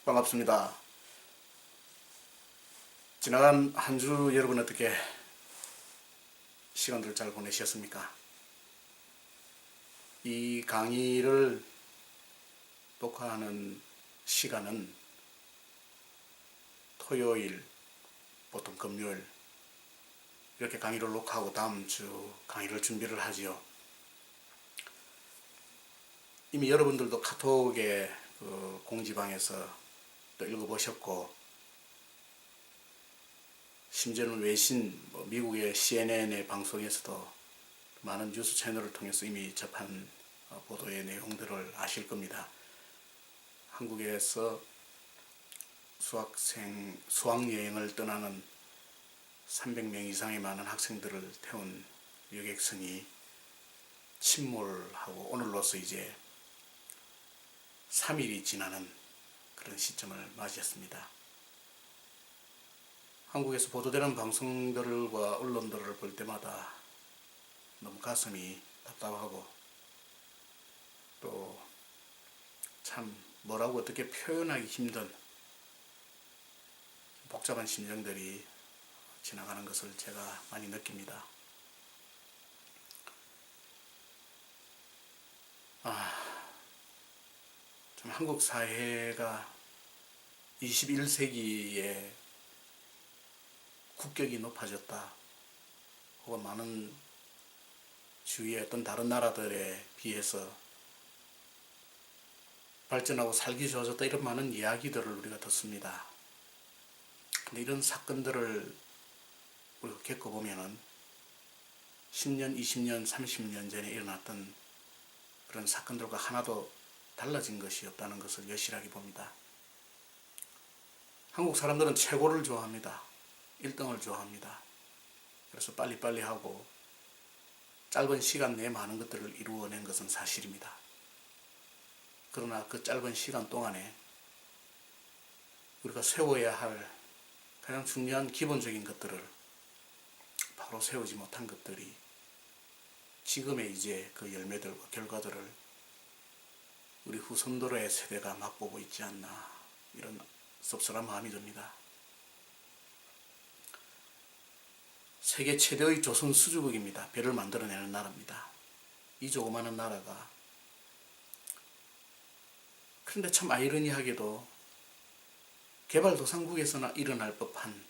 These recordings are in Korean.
반갑습니다. 지나간 한 주 여러분 어떻게 시간들 잘 보내셨습니까? 이 강의를 녹화하는 시간은 토요일, 보통 금요일 이렇게 강의를 녹화하고 다음 주 강의를 준비를 하지요. 이미 여러분들도 카톡에 그 공지방에서 또 읽어보셨고, 심지어는 외신, 미국의 CNN의 방송에서도 많은 뉴스 채널을 통해서 이미 접한 보도의 내용들을 아실 겁니다. 한국에서 수학여행을 떠나는 300명 이상의 많은 학생들을 태운 여객선이 침몰하고 오늘로서 이제 3일이 지나는 그런 시점을 맞이했습니다. 한국에서 보도되는 방송들과 언론들을 볼 때마다 너무 가슴이 답답하고, 또 참 뭐라고 어떻게 표현하기 힘든 복잡한 심정들이 지나가는 것을 제가 많이 느낍니다. 좀 한국 사회가 21세기에 국격이 높아졌다, 혹은 많은 주위의 어떤 다른 나라들에 비해서 발전하고 살기 좋아졌다, 이런 많은 이야기들을 우리가 듣습니다. 근데 이런 사건들을 우리가 겪어보면은 10년, 20년, 30년 전에 일어났던 그런 사건들과 하나도 달라진 것이 없다는 것을 여실하게 봅니다. 한국 사람들은 최고를 좋아합니다. 1등을 좋아합니다. 그래서 빨리빨리 하고 짧은 시간 내에 많은 것들을 이루어낸 것은 사실입니다. 그러나 그 짧은 시간 동안에 우리가 세워야 할 가장 중요한 기본적인 것들을 바로 세우지 못한 것들이 지금의 이제 그 열매들과 결과들을 우리 후손들의 세대가 맛보고 있지 않나, 이런 씁쓸한 마음이 듭니다. 세계 최대의 조선 수주국입니다. 배를 만들어내는 나라입니다. 이 조그마한 나라가, 그런데 참 아이러니하게도 개발도상국에서나 일어날 법한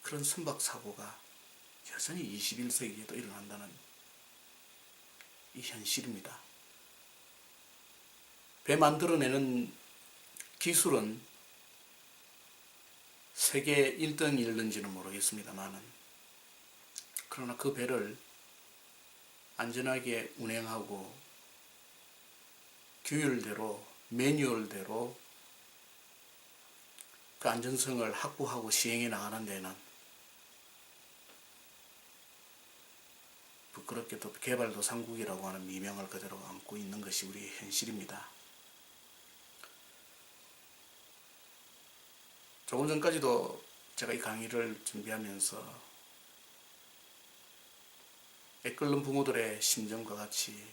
그런 선박사고가 여전히 21세기에도 일어난다는 이 현실입니다. 배 만들어내는 기술은 세계 1등이었는지는 모르겠습니다만, 그러나 그 배를 안전하게 운행하고 규율대로, 매뉴얼대로 그 안전성을 확보하고 시행해 나가는 데는 부끄럽게도 개발도상국이라고 하는 미명을 그대로 안고 있는 것이 우리의 현실입니다. 조금 전까지도 제가 이 강의를 준비하면서 애끓는 부모들의 심정과 같이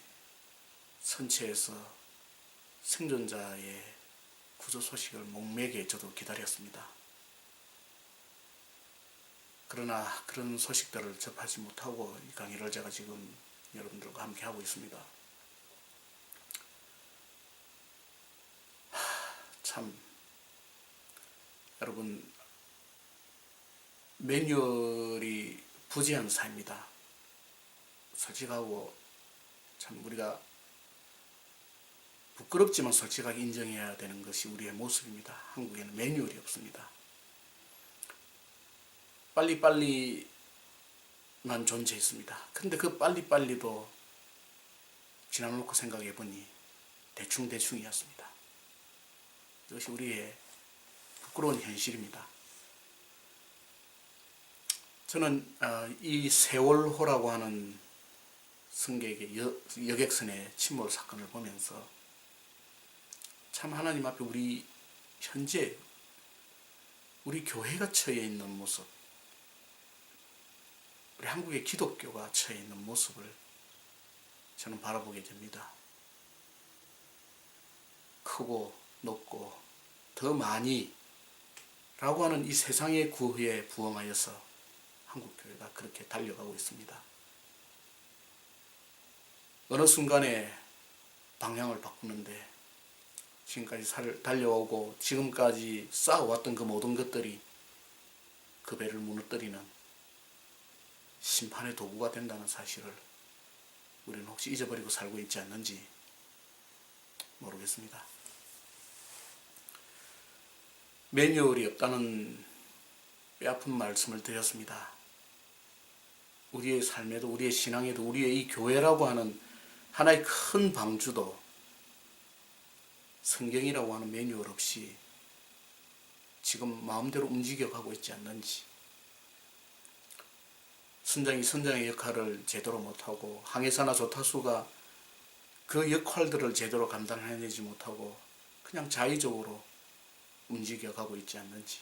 선체에서 생존자의 구조 소식을 목매게 저도 기다렸습니다. 그러나 그런 소식들을 접하지 못하고 이 강의를 제가 지금 여러분들과 함께 하고 있습니다. 참, 여러분, 매뉴얼이 부재한 사회입니다. 솔직하고 참 우리가 부끄럽지만 솔직하게 인정해야 되는 것이 우리의 모습입니다. 한국에는 매뉴얼이 없습니다. 빨리빨리만 존재했습니다. 근데 그 빨리빨리도 지나놓고 생각해 보니 대충이었습니다. 이것이 우리의 부끄러운 현실입니다. 저는 이 세월호라고 하는 승객의 여객선의 침몰 사건을 보면서 참 하나님 앞에 우리 현재 우리 교회가 처해 있는 모습, 우리 한국의 기독교가 처해 있는 모습을 저는 바라보게 됩니다. 크고 높고 더 많이 라고 하는 이 세상의 구호에 부응하여서 한국교회가 그렇게 달려가고 있습니다. 어느 순간에 방향을 바꾸는데 지금까지 달려오고 지금까지 쌓아왔던 그 모든 것들이 그 배를 무너뜨리는 심판의 도구가 된다는 사실을 우리는 혹시 잊어버리고 살고 있지 않는지 모르겠습니다. 매뉴얼이 없다는 뼈아픈 말씀을 드렸습니다. 우리의 삶에도 우리의 신앙에도 우리의 이 교회라고 하는 하나의 큰 방주도 성경이라고 하는 매뉴얼 없이 지금 마음대로 움직여가고 있지 않는지, 선장이 선장의 역할을 제대로 못하고 항해사나 조타수가 그 역할들을 제대로 감당해내지 못하고 그냥 자의적으로 움직여가고 있지 않는지,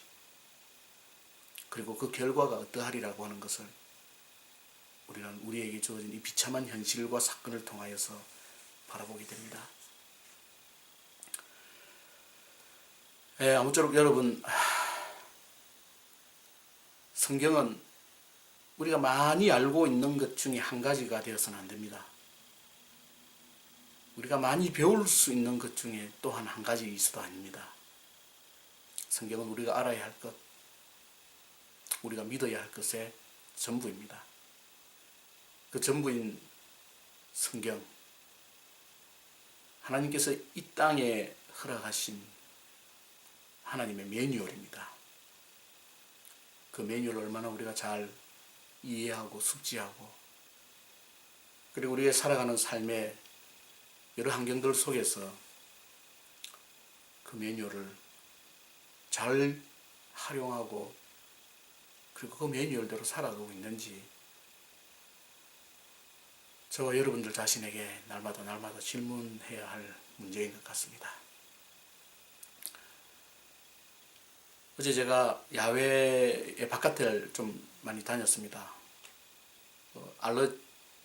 그리고 그 결과가 어떠하리라고 하는 것을 우리는 우리에게 주어진 이 비참한 현실과 사건을 통하여서 바라보게 됩니다. 아무쪼록 여러분, 성경은 우리가 많이 알고 있는 것 중에 한 가지가 되어서는 안 됩니다. 우리가 많이 배울 수 있는 것 중에 또한 한 가지 있어도 아닙니다. 성경은 우리가 알아야 할 것, 우리가 믿어야 할 것의 전부입니다. 그 전부인 성경, 하나님께서 이 땅에 허락하신 하나님의 매뉴얼입니다. 그 매뉴얼을 얼마나 우리가 잘 이해하고 숙지하고, 그리고 우리의 살아가는 삶의 여러 환경들 속에서 그 매뉴얼을 잘 활용하고 그리고 그 매뉴얼대로 살아가고 있는지 저와 여러분들 자신에게 날마다 질문해야 할 문제인 것 같습니다. 어제 제가 야외에 바깥을 좀 많이 다녔습니다.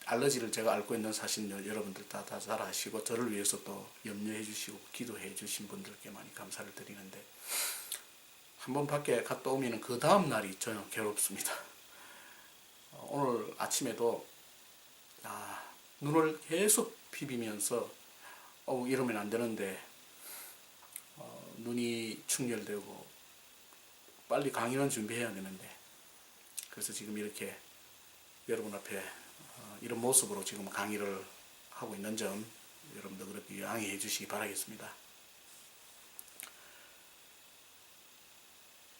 알러지를 제가 앓고 있는 사실 여러분들 다 잘 아시고 저를 위해서 또 염려해 주시고 기도해 주신 분들께 많이 감사를 드리는데, 한번 밖에 갔다 오면 그 다음 날이 저는 괴롭습니다. 오늘 아침에도 눈을 계속 비비면서 이러면 안 되는데 눈이 충혈되고 빨리 강의는 준비해야 되는데, 그래서 지금 이렇게 여러분 앞에 이런 모습으로 지금 강의를 하고 있는 점 여러분도 그렇게 양해해 주시기 바라겠습니다.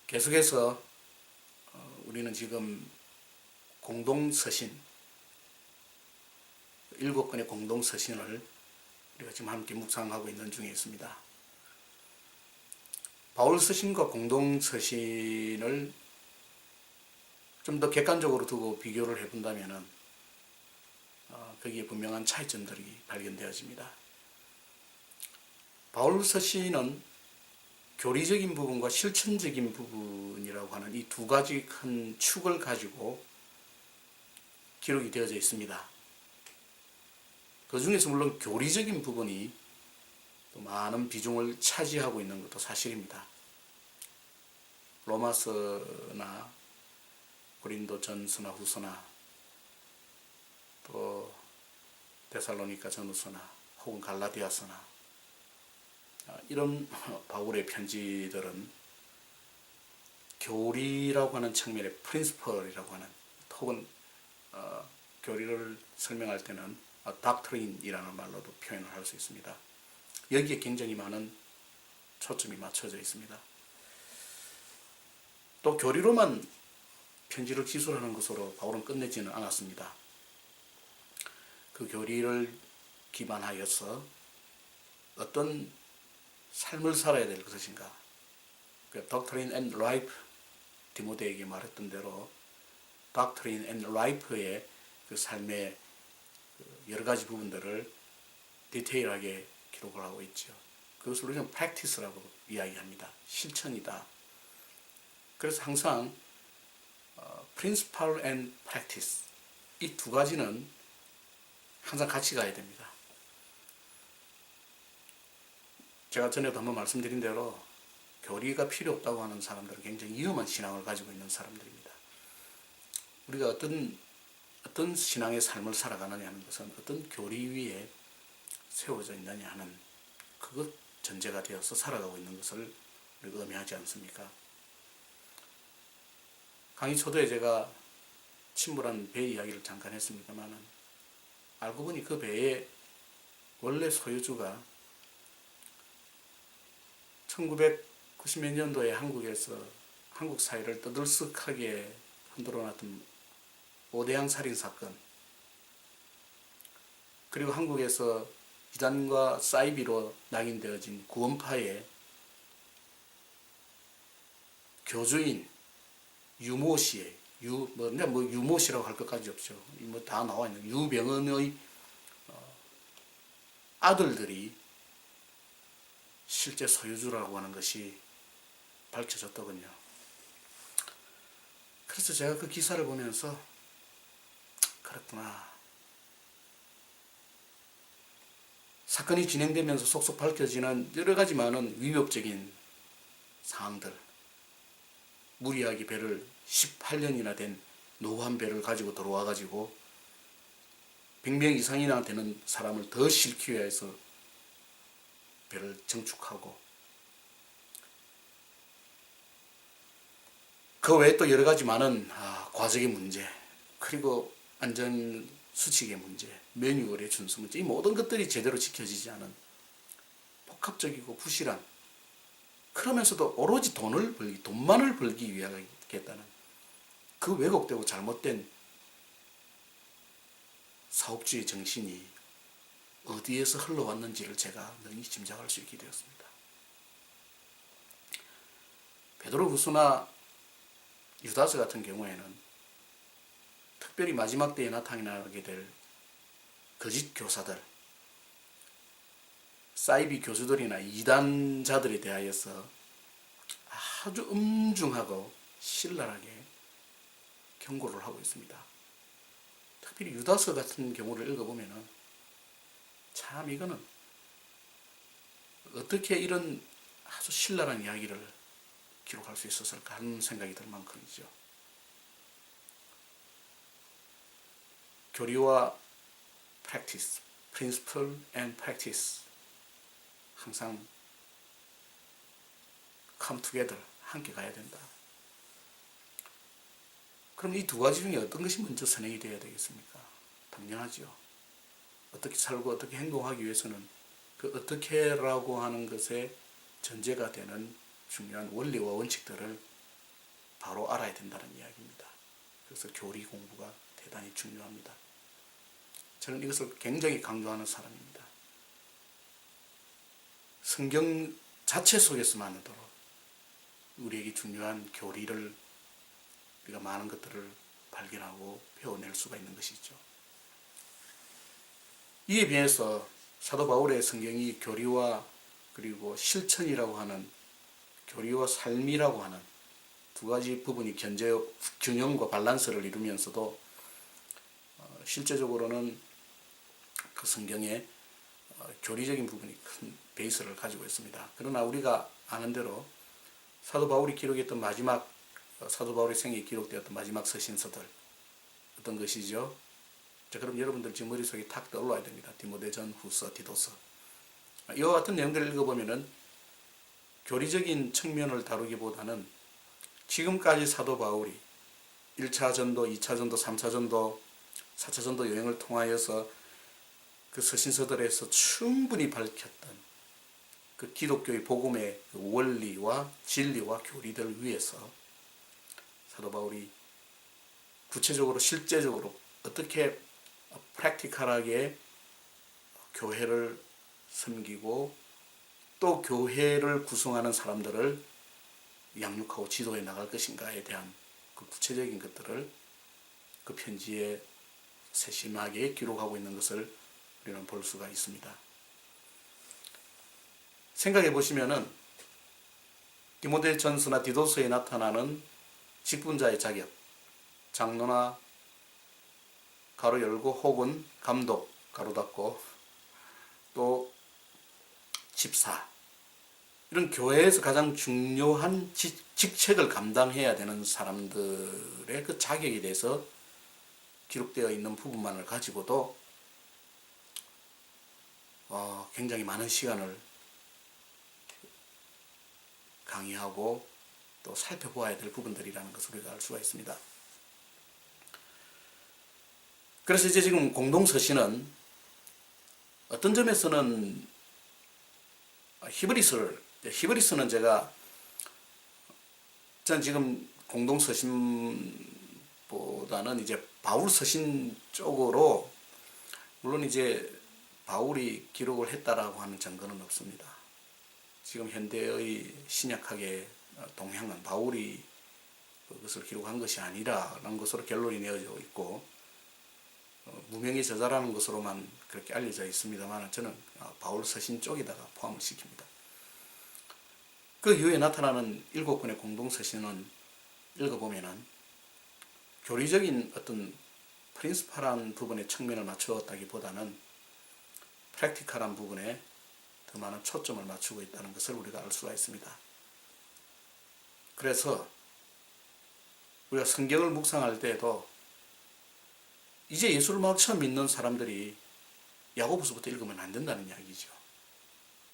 계속해서 우리는 지금 공동서신, 7권의 공동서신을 우리가 지금 함께 묵상하고 있는 중에 있습니다. 바울 서신과 공동서신을 좀 더 객관적으로 두고 비교를 해본다면 거기에 분명한 차이점들이 발견되어집니다. 바울 서신은 교리적인 부분과 실천적인 부분이라고 하는 이 두 가지 큰 축을 가지고 기록이 되어져 있습니다. 그 중에서 물론 교리적인 부분이 또 많은 비중을 차지하고 있는 것도 사실입니다. 로마서나 고린도전서나 후서나 또 데살로니가 전후서나 혹은 갈라디아서나 이런 바울의 편지들은 교리라고 하는 측면의 프린시플이라고 하는, 혹은 교리를 설명할 때는 doctrine이라는 말로도 표현을 할 수 있습니다. 여기에 굉장히 많은 초점이 맞춰져 있습니다. 또 교리로만 편지를 기술하는 것으로 바울은 끝내지는 않았습니다. 그 교리를 기반하여서 어떤 삶을 살아야 될 것인가, Doctrine and Life, 디모데에게 말했던 대로 Doctrine and Life의 그 삶의 여러 가지 부분들을 디테일하게 기록을 하고 있죠. 그것을 우리는 practice라고 이야기합니다. 실천이다. 그래서 항상 principle and practice, 이 두 가지는 항상 같이 가야 됩니다. 제가 전에도 한번 말씀드린 대로 교리가 필요 없다고 하는 사람들은 굉장히 위험한 신앙을 가지고 있는 사람들입니다. 우리가 어떤 신앙의 삶을 살아가느냐 하는 것은 어떤 교리 위에 세워져 있느냐 하는 그것 전제가 되어서 살아가고 있는 것을 우리가 의미하지 않습니까? 강의 초도에 제가 침몰한 배 이야기를 잠깐 했습니다만 알고 보니 그 배의 원래 소유주가 1990몇 년도에 한국에서 한국 사회를 떠들썩하게 흔들어 놨던 오대양 살인사건, 그리고 한국에서 이단과 사이비로 낙인되어진 구원파의 교주인 유모씨의 유모씨라고 할 것까지 없죠. 다 나와 있는 유병언의 아들들이 실제 소유주라고 하는 것이 밝혀졌더군요. 그래서 제가 그 기사를 보면서 그렇구나. 사건이 진행되면서 속속 밝혀지는 여러 가지 많은 위협적인 사항들, 무리하게 배를 18년이나 된 노후한 배를 가지고 들어와 가지고 100명 이상이나 되는 사람을 더 싣기 위해서 배를 정축하고, 그 외에 또 여러 가지 많은 과적의 문제, 그리고 안전 수칙의 문제, 매뉴얼의 준수 문제, 이 모든 것들이 제대로 지켜지지 않은 복합적이고 부실한, 그러면서도 오로지 돈만을 벌기 위하겠다는 그 왜곡되고 잘못된 사업주의 정신이 어디에서 흘러왔는지를 제가 능히 짐작할 수 있게 되었습니다. 베드로 후서나 유다서 같은 경우에는 특별히 마지막 때에 나타나게 될 거짓 교사들, 사이비 교수들이나 이단자들에 대하여서 아주 엄중하고 신랄하게 경고를 하고 있습니다. 특별히 유다서 같은 경우를 읽어보면은 참 이거는 어떻게 이런 아주 신랄한 이야기를 기록할 수 있었을까 하는 생각이 들 만큼이죠. 교리와 practice, principle and practice 항상 come together, 함께 가야 된다. 그럼 이 두 가지 중에 어떤 것이 먼저 선행이 되어야 되겠습니까? 당연하죠. 어떻게 살고 어떻게 행동하기 위해서는 그 어떻게라고 하는 것에 전제가 되는 중요한 원리와 원칙들을 바로 알아야 된다는 이야기입니다. 그래서 교리 공부가 대단히 중요합니다. 저는 이것을 굉장히 강조하는 사람입니다. 성경 자체 속에서만 하도록 우리에게 중요한 교리를, 우리가 많은 것들을 발견하고 배워낼 수가 있는 것이죠. 이에 비해서 사도 바울의 성경이 교리와 그리고 실천이라고 하는, 교리와 삶이라고 하는 두 가지 부분이 균형과 밸런스를 이루면서도 실제적으로는 그 성경에 교리적인 부분이 큰 베이스를 가지고 있습니다. 그러나 우리가 아는 대로 사도 바울이 기록했던 사도 바울의 생애에 기록되었던 마지막 서신서들, 어떤 것이죠? 자, 그럼 여러분들 지금 머릿속에 탁 떠올라야 됩니다. 디모데전, 후서, 디도서. 이와 같은 내용들을 읽어보면은 교리적인 측면을 다루기보다는 지금까지 사도 바울이 1차 전도, 2차 전도, 3차 전도, 4차 전도 여행을 통하여서 그 서신서들에서 충분히 밝혔던 그 기독교의 복음의 그 원리와 진리와 교리들 위해서 사도 바울이 구체적으로 실제적으로 어떻게 프랙티컬하게 교회를 섬기고 또 교회를 구성하는 사람들을 양육하고 지도해 나갈 것인가에 대한 그 구체적인 것들을 그 편지에 세심하게 기록하고 있는 것을 우리는 볼 수가 있습니다. 생각해 보시면은 디모데전서나 디도서에 나타나는 직분자의 자격, 장로나 가로 열고 혹은 감독 가로 닫고 또 집사, 이런 교회에서 가장 중요한 직책을 감당해야 되는 사람들의 그 자격에 대해서 기록되어 있는 부분만을 가지고도 굉장히 많은 시간을 강의하고 또 살펴보아야 될 부분들이라는 것을 우리가 알 수가 있습니다. 그래서 이제 지금 공동서신은 어떤 점에서는 히브리서는 전 지금 공동서신보다는 이제 바울 서신 쪽으로, 물론 이제 바울이 기록을 했다라고 하는 증거는 없습니다. 지금 현대의 신약학의 동향은 바울이 그것을 기록한 것이 아니라는 것으로 결론이 내어져 있고, 무명의 저자라는 것으로만 그렇게 알려져 있습니다만 저는 바울 서신 쪽에다가 포함을 시킵니다. 그 이후에 나타나는 7권의 공동서신은 읽어보면은 교리적인 어떤 프린시팔한 부분에 측면을 맞추었다기보다는 프랙티컬한 부분에 더 많은 초점을 맞추고 있다는 것을 우리가 알 수가 있습니다. 그래서 우리가 성경을 묵상할 때에도 이제 예수를 막 처음 믿는 사람들이 야고보서부터 읽으면 안 된다는 이야기죠.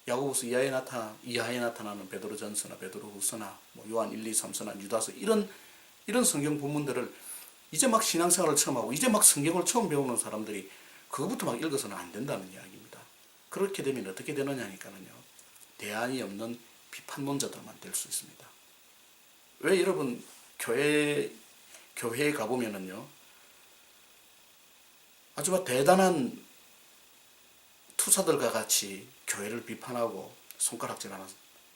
야고보서 이하에 나타나는 베드로전서나 베드로후서나 요한 1, 2, 3서나 유다서 이런 성경 본문들을 이제 막 신앙생활을 처음 하고 이제 막 성경을 처음 배우는 사람들이 그것부터 막 읽어서는 안 된다는 이야기입니다. 그렇게 되면 어떻게 되느냐니까는요, 대안이 없는 비판론자들만 될 수 있습니다. 왜 여러분 교회에 가보면은요, 아주 막 대단한 투사들과 같이 교회를 비판하고 손가락질하는,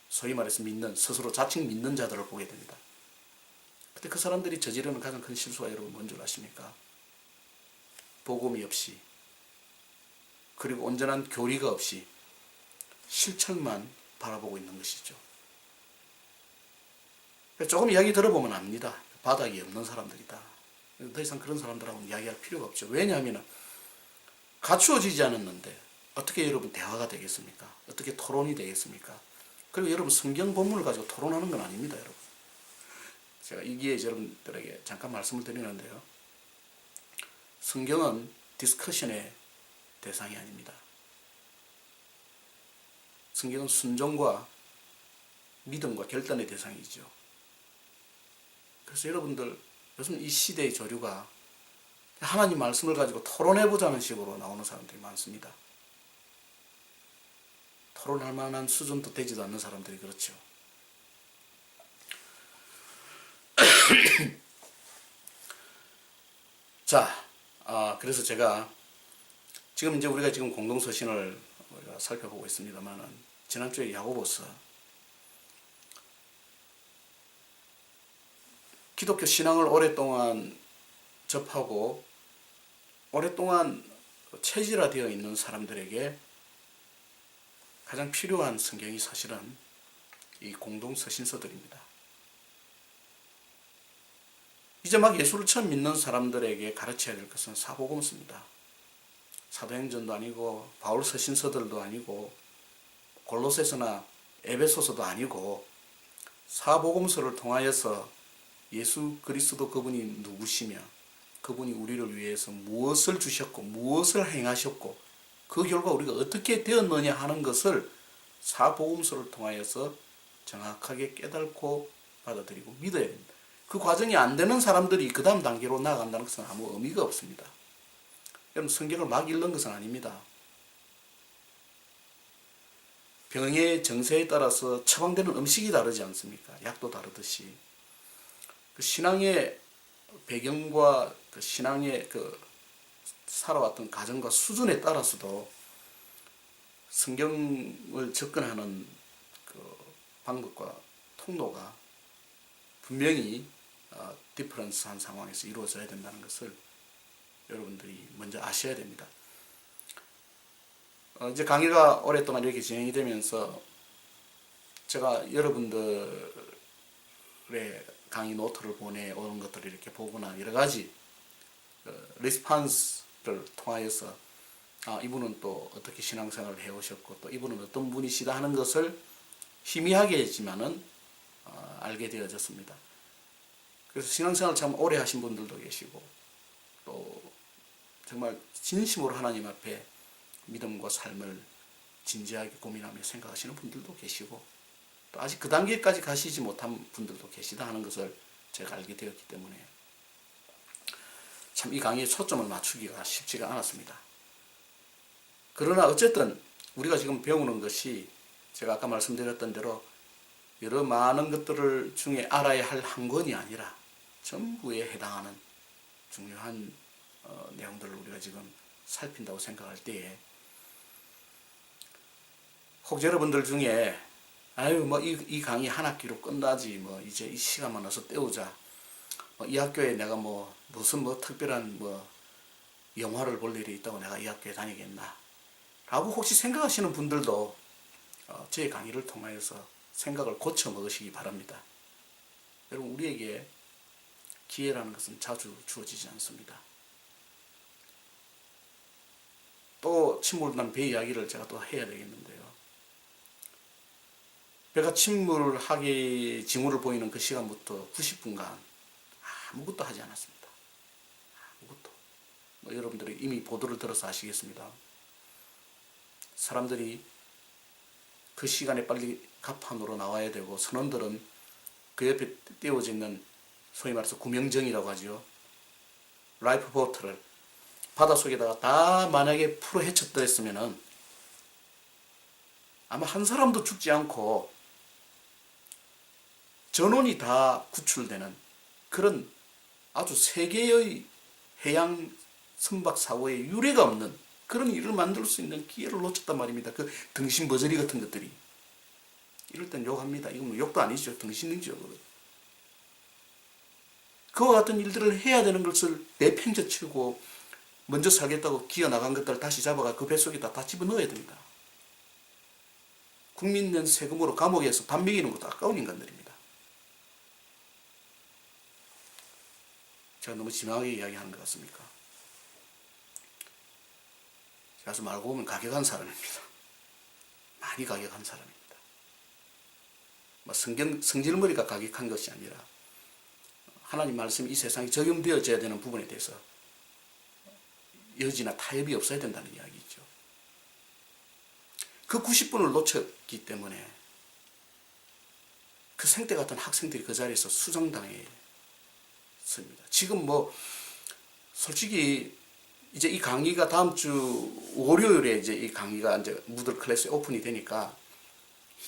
소위 말해서 스스로 자칭 믿는 자들을 보게 됩니다. 근데 그 사람들이 저지르는 가장 큰 실수가 여러분 뭔 줄 아십니까? 복음이 없이, 그리고 온전한 교리가 없이 실천만 바라보고 있는 것이죠. 조금 이야기 들어보면 압니다. 바닥이 없는 사람들이다. 더 이상 그런 사람들하고는 이야기할 필요가 없죠. 왜냐하면 갖추어지지 않았는데 어떻게 여러분 대화가 되겠습니까? 어떻게 토론이 되겠습니까? 그리고 여러분 성경 본문을 가지고 토론하는 건 아닙니다, 여러분. 제가 이기에 여러분들에게 잠깐 말씀을 드리는데요. 성경은 디스커션의 대상이 아닙니다. 성경은 순종과 믿음과 결단의 대상이죠. 그래서 여러분들 요즘 이 시대의 조류가 하나님 말씀을 가지고 토론해보자는 식으로 나오는 사람들이 많습니다. 토론할 만한 수준도 되지도 않는 사람들이 그렇죠. 자, 그래서 제가 지금 이제 우리가 지금 공동서신을 우리가 살펴보고 있습니다만은 지난주에 야고보서, 기독교 신앙을 오랫동안 접하고 오랫동안 체질화되어 있는 사람들에게 가장 필요한 성경이 사실은 이 공동서신서들입니다. 이제 막 예수를 처음 믿는 사람들에게 가르쳐야 될 것은 사복음서입니다. 사도행전도 아니고 바울 서신서들도 아니고 골로새서나 에베소서도 아니고 사복음서를 통하여서 예수 그리스도 그분이 누구시며 그분이 우리를 위해서 무엇을 주셨고 무엇을 행하셨고 그 결과 우리가 어떻게 되었느냐 하는 것을 사복음서를 통하여서 정확하게 깨닫고 받아들이고 믿어야 됩니다. 그 과정이 안 되는 사람들이 그 다음 단계로 나아간다는 것은 아무 의미가 없습니다. 여러분 성경을 막 읽는 것은 아닙니다. 병의 정세에 따라서 처방되는 음식이 다르지 않습니까? 약도 다르듯이 그 신앙의 배경과 그 신앙의 그 살아왔던 가정과 수준에 따라서도 성경을 접근하는 그 방법과 통로가 분명히 디퍼런스한 상황에서 이루어져야 된다는 것을 여러분들이 먼저 아셔야 됩니다. 이제 강의가 오랫동안 이렇게 진행이 되면서 제가 여러분들의 강의 노트를 보내오는 것들을 이렇게 보거나 여러 가지 리스판스를 통하여서 이분은 또 어떻게 신앙생활을 해오셨고 또 이분은 어떤 분이시다 하는 것을 희미하게지만은 알게 되어졌습니다. 그래서 신앙생활 참 오래 하신 분들도 계시고 또 정말 진심으로 하나님 앞에 믿음과 삶을 진지하게 고민하며 생각하시는 분들도 계시고 또 아직 그 단계까지 가시지 못한 분들도 계시다 하는 것을 제가 알게 되었기 때문에 참 이 강의에 초점을 맞추기가 쉽지가 않았습니다. 그러나 어쨌든 우리가 지금 배우는 것이 제가 아까 말씀드렸던 대로 여러 많은 것들을 중에 알아야 할 한 권이 아니라 전부에 해당하는 중요한 내용들을 우리가 지금 살핀다고 생각할 때에 혹 여러분들 중에 아유 뭐 이 강의 한 학기로 끝나지 뭐 이제 이 시간만 어서 때우자 이 학교에 내가 뭐 무슨 뭐 특별한 뭐 영화를 볼 일이 있다고 내가 이 학교에 다니겠나 라고 혹시 생각하시는 분들도 제 강의를 통하여서 생각을 고쳐 먹으시기 바랍니다. 여러분 우리에게 기회라는 것은 자주 주어지지 않습니다. 또 침몰난 배 이야기를 제가 또 해야 되겠는데요. 배가 침몰하게 징후를 보이는 그 시간부터 90분간 아무것도 하지 않았습니다. 아무것도. 뭐 여러분들이 이미 보도를 들어서 아시겠습니다. 사람들이 그 시간에 빨리 갑판으로 나와야 되고 선원들은 그 옆에 띄워져 있는 소위 말해서 구명정이라고 하죠. 라이프 보트를 바닷속에다가 다 만약에 풀어 헤쳤더랬으면은 아마 한 사람도 죽지 않고 전원이 다 구출되는 그런 아주 세계의 해양 선박 사고에 유례가 없는 그런 일을 만들 수 있는 기회를 놓쳤단 말입니다. 그 등신 버저리 같은 것들이. 이럴 땐 욕합니다. 이건 뭐 욕도 아니죠. 등신이죠. 그와 같은 일들을 해야 되는 것을 내팽개치고 먼저 살겠다고 기어 나간 것들을 다시 잡아가 그 뱃속에다 다 집어넣어야 됩니다. 국민 낸 세금으로 감옥에서 밥 먹이는 것도 아까운 인간들입니다. 제가 너무 심하게 이야기하는 것 같습니까? 그래서 말고 보면 가격한 사람입니다. 많이 가격한 사람입니다. 뭐 성질머리가 가격한 것이 아니라 하나님 말씀이 이 세상에 적용되어져야 되는 부분에 대해서 여지나 타협이 없어야 된다는 이야기죠. 그 90분을 놓쳤기 때문에 그 생태 같은 학생들이 그 자리에서 수정당했습니다. 지금 뭐 솔직히 이제 이 강의가 다음 주 월요일에 이제 이 강의가 이제 무들 클래스에 오픈이 되니까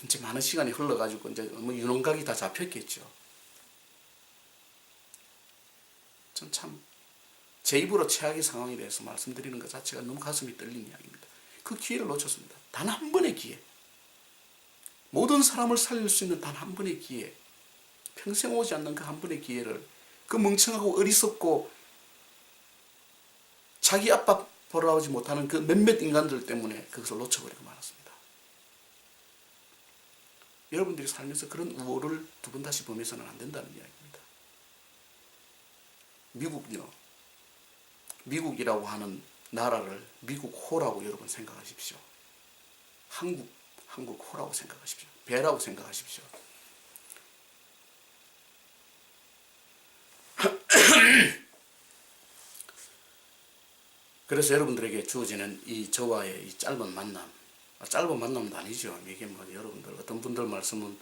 이제 많은 시간이 흘러가지고 이제 뭐 유농각이 다 잡혔겠죠. 전 참 제 입으로 최악의 상황에 대해서 말씀드리는 것 자체가 너무 가슴이 떨리는 이야기입니다. 그 기회를 놓쳤습니다. 단 한 번의 기회. 모든 사람을 살릴 수 있는 단 한 번의 기회. 평생 오지 않는 그 한 번의 기회를 그 멍청하고 어리석고 자기 압박 돌아오지 못하는 그 몇몇 인간들 때문에 그것을 놓쳐버리고 말았습니다. 여러분들이 살면서 그런 우호를 두 번 다시 범해서는 안 된다는 이야기입니다. 미국요. 미국이라고 하는 나라를 미국호라고 여러분 생각하십시오. 한국호라고 생각하십시오. 배라고 생각하십시오. 그래서 여러분들에게 주어지는 이 저와의 이 짧은 만남, 짧은 만남도 아니죠. 이게 뭐 여러분들 어떤 분들 말씀은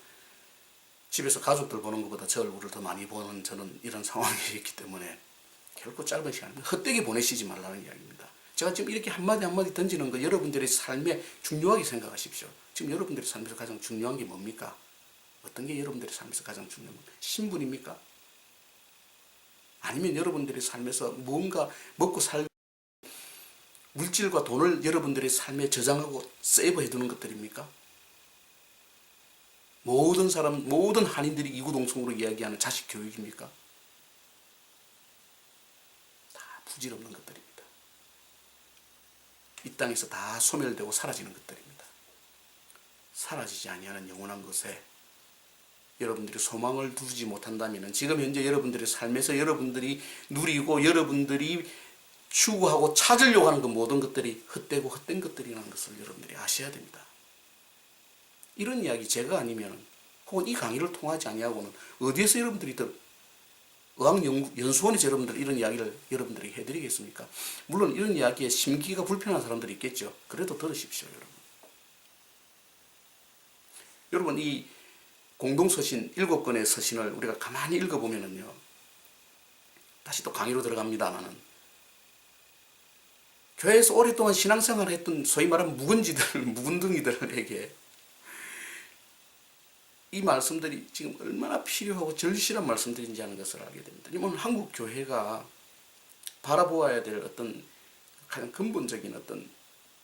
집에서 가족들 보는 것보다 저 얼굴을 더 많이 보는 저는 이런 상황이 있기 때문에 결코 짧은 시간 헛되게 보내시지 말라는 이야기입니다. 제가 지금 이렇게 한마디 한마디 던지는 거 여러분들의 삶에 중요하게 생각하십시오. 지금 여러분들의 삶에서 가장 중요한 게 뭡니까? 어떤 게 여러분들의 삶에서 가장 중요한 겁니까? 신분입니까? 아니면 여러분들의 삶에서 뭔가 먹고 살 물질과 돈을 여러분들의 삶에 저장하고 세이브해 두는 것들입니까? 모든 한인들이 이구동성으로 이야기하는 자식 교육입니까? 다 부질없는 것들입니다. 이 땅에서 다 소멸되고 사라지는 것들입니다. 사라지지 아니하는 영원한 것에 여러분들이 소망을 두지 못한다면 지금 현재 여러분들의 삶에서 여러분들이 누리고 여러분들이 추구하고 찾으려고 하는 그 모든 것들이 헛되고 헛된 것들이라는 것을 여러분들이 아셔야 됩니다. 이런 이야기 제가 아니면 혹은 이 강의를 통하지 아니하고는 어디에서 여러분들이 어학연수원에서 여러분들 이런 이야기를 여러분들에게 해드리겠습니까? 물론 이런 이야기에 심기가 불편한 사람들이 있겠죠. 그래도 들으십시오, 여러분. 여러분, 이 공동서신 7권의 서신을 우리가 가만히 읽어보면은요, 다시 또 강의로 들어갑니다만은, 교회에서 오랫동안 신앙생활을 했던 소위 말하는 묵은둥이들에게 이 말씀들이 지금 얼마나 필요하고 절실한 말씀들인지 하는 것을 알게 됩니다. 오늘 한국 교회가 바라보아야 될 어떤 가장 근본적인 어떤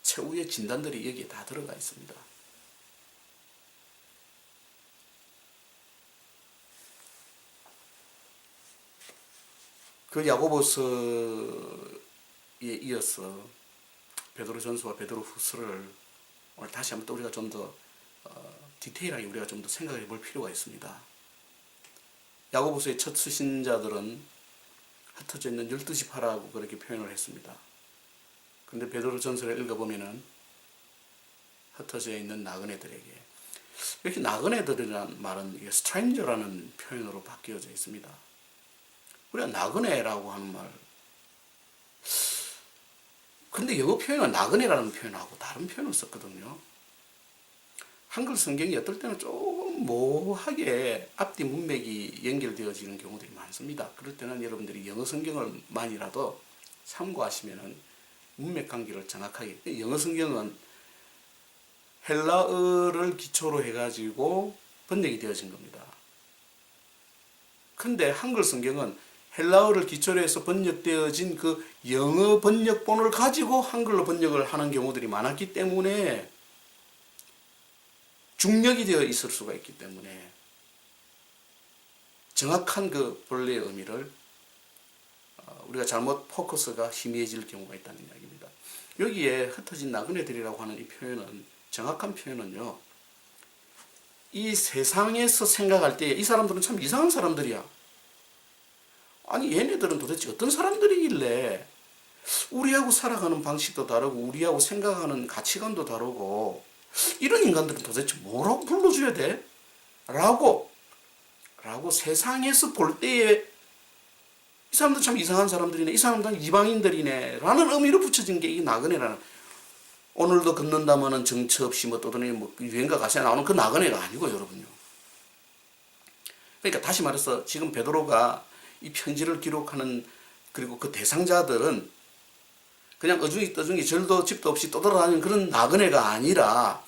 최후의 진단들이 여기에 다 들어가 있습니다. 그 야고보서에 이어서 베드로전서와 베드로후서를 오늘 다시 한번 또 우리가 좀 더 디테일하게 우리가 좀 더 생각해 볼 필요가 있습니다. 야고보서의 첫 수신자들은 흩어져 있는 12지파라고 그렇게 표현을 했습니다. 그런데 베드로전서를 읽어보면은 흩어져 있는 나그네들에게, 이렇게 나그네들이라는 말은 이게 stranger라는 표현으로 바뀌어져 있습니다. 우리가 나그네라고 하는 말, 근데 영어 표현은 나그네라는 표현하고 다른 표현을 썼거든요. 한글 성경이 어떨 때는 조금 모호하게 앞뒤 문맥이 연결되어지는 경우들이 많습니다. 그럴 때는 여러분들이 영어 성경을 만이라도 참고하시면은 문맥 관계를 정확하게, 영어 성경은 헬라어를 기초로 해가지고 번역이 되어진 겁니다. 근데 한글 성경은 헬라어를 기초로 해서 번역되어진 그 영어 번역본을 가지고 한글로 번역을 하는 경우들이 많았기 때문에 중력이 되어 있을 수가 있기 때문에 정확한 그 본래의 의미를 우리가 잘못 포커스가 희미해질 경우가 있다는 이야기입니다. 여기에 흩어진 나그네들이라고 하는 이 표현은, 정확한 표현은요, 이 세상에서 생각할 때 이 사람들은 참 이상한 사람들이야. 아니 얘네들은 도대체 어떤 사람들이길래 우리하고 살아가는 방식도 다르고 우리하고 생각하는 가치관도 다르고 이런 인간들은 도대체 뭐라고 불러줘야 돼? 라고 세상에서 볼 때에 이 사람들 참 이상한 사람들이네, 이 사람들은 이방인들이네 라는 의미로 붙여진 게 이 나그네라는, 오늘도 걷는다면은 정처 없이 뭐 떠드니 뭐 유행가 가사에 나오는 그 나그네가 아니고 여러분요. 그러니까 다시 말해서 지금 베드로가 이 편지를 기록하는, 그리고 그 대상자들은 그냥 어중이 떠중이 절도 집도 없이 떠돌아다니는 그런 나그네가 아니라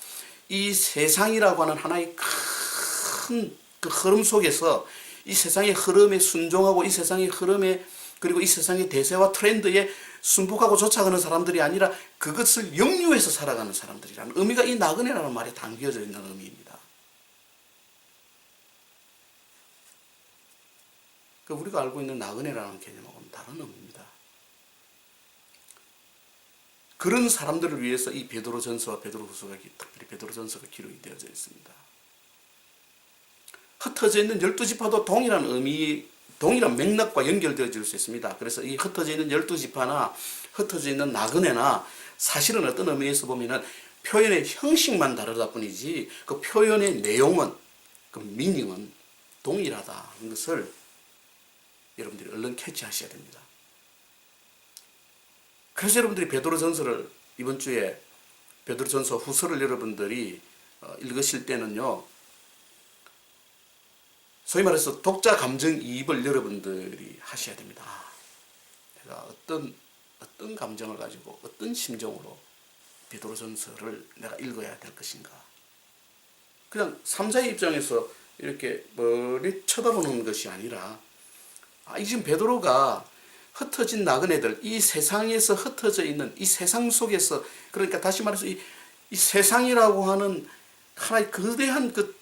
이 세상이라고 하는 하나의 큰 그 흐름 속에서 이 세상의 흐름에 순종하고 이 세상의 흐름에, 그리고 이 세상의 대세와 트렌드에 순복하고 쫓아가는 사람들이 아니라 그것을 역류해서 살아가는 사람들이라는 의미가 이 나그네라는 말에 담겨져 있는 의미입니다. 그 우리가 알고 있는 나그네라는 개념하고는 다른 의미입니다. 그런 사람들을 위해서 이 베드로전서와 베드로후서가, 특별히 베드로전서가 기록이 되어져 있습니다. 흩어져 있는 12지파도 동일한 의미, 동일한 맥락과 연결되어질 수 있습니다. 그래서 이 흩어져 있는 12지파나 흩어져 있는 나그네나 사실은 어떤 의미에서 보면은 표현의 형식만 다르다 뿐이지 그 표현의 내용은, 그 미닝은 동일하다는 것을 여러분들이 얼른 캐치하셔야 됩니다. 그래서 여러분들이 베드로전서를 이번 주에 베드로전서 후서를 여러분들이 읽으실 때는요, 소위 말해서 독자 감정이입을 여러분들이 하셔야 됩니다. 내가 어떤 감정을 가지고 어떤 심정으로 베드로전서를 내가 읽어야 될 것인가. 그냥 3자의 입장에서 이렇게 머리 쳐다보는 것이 아니라, 이 지금 베드로가 흩어진 나그네들, 이 세상에서 흩어져 있는 이 세상 속에서, 그러니까 다시 말해서 이 세상이라고 하는 하나의 거대한 그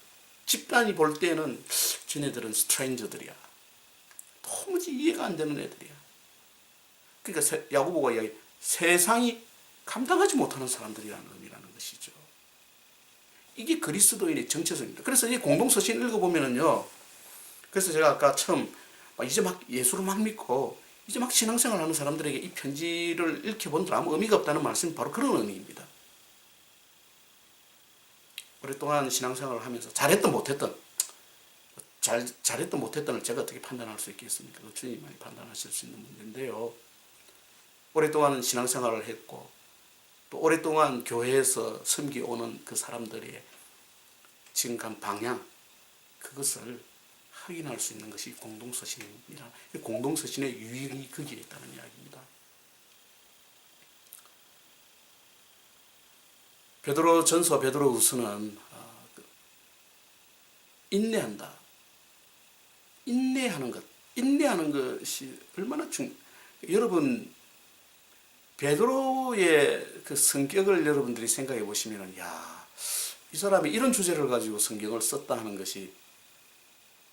집단이 볼 때는 쟤네들은 스트레인저들이야. 도무지 이해가 안 되는 애들이야. 그러니까 야고보가 이야기, 세상이 감당하지 못하는 사람들이라는 의미라는 것이죠. 이게 그리스도인의 정체성입니다. 그래서 이 공동서신 읽어보면은요, 그래서 제가 아까 처음 이제 막 예수를 막 믿고 이제 막 신앙생활 하는 사람들에게 이 편지를 읽혀본들 아무 의미가 없다는 말씀이 바로 그런 의미입니다. 오랫동안 신앙생활을 하면서 잘했든 못했든 잘했든 못했든을 제가 어떻게 판단할 수 있겠습니까? 그 주님만이 판단하실 수 있는 문제인데요. 오랫동안 신앙생활을 했고 또 오랫동안 교회에서 섬기오는 그 사람들의 지금 간 방향, 그것을 확인할 수 있는 것이 공동서신입니다. 공동서신의 유익이 거기에 있다는 이야기입니다. 베드로 전서 베드로 후서는 인내한다. 인내하는 것이 얼마나 여러분 베드로의 그 성격을 여러분들이 생각해 보시면은, 야, 이 사람이 이런 주제를 가지고 성경을 썼다 하는 것이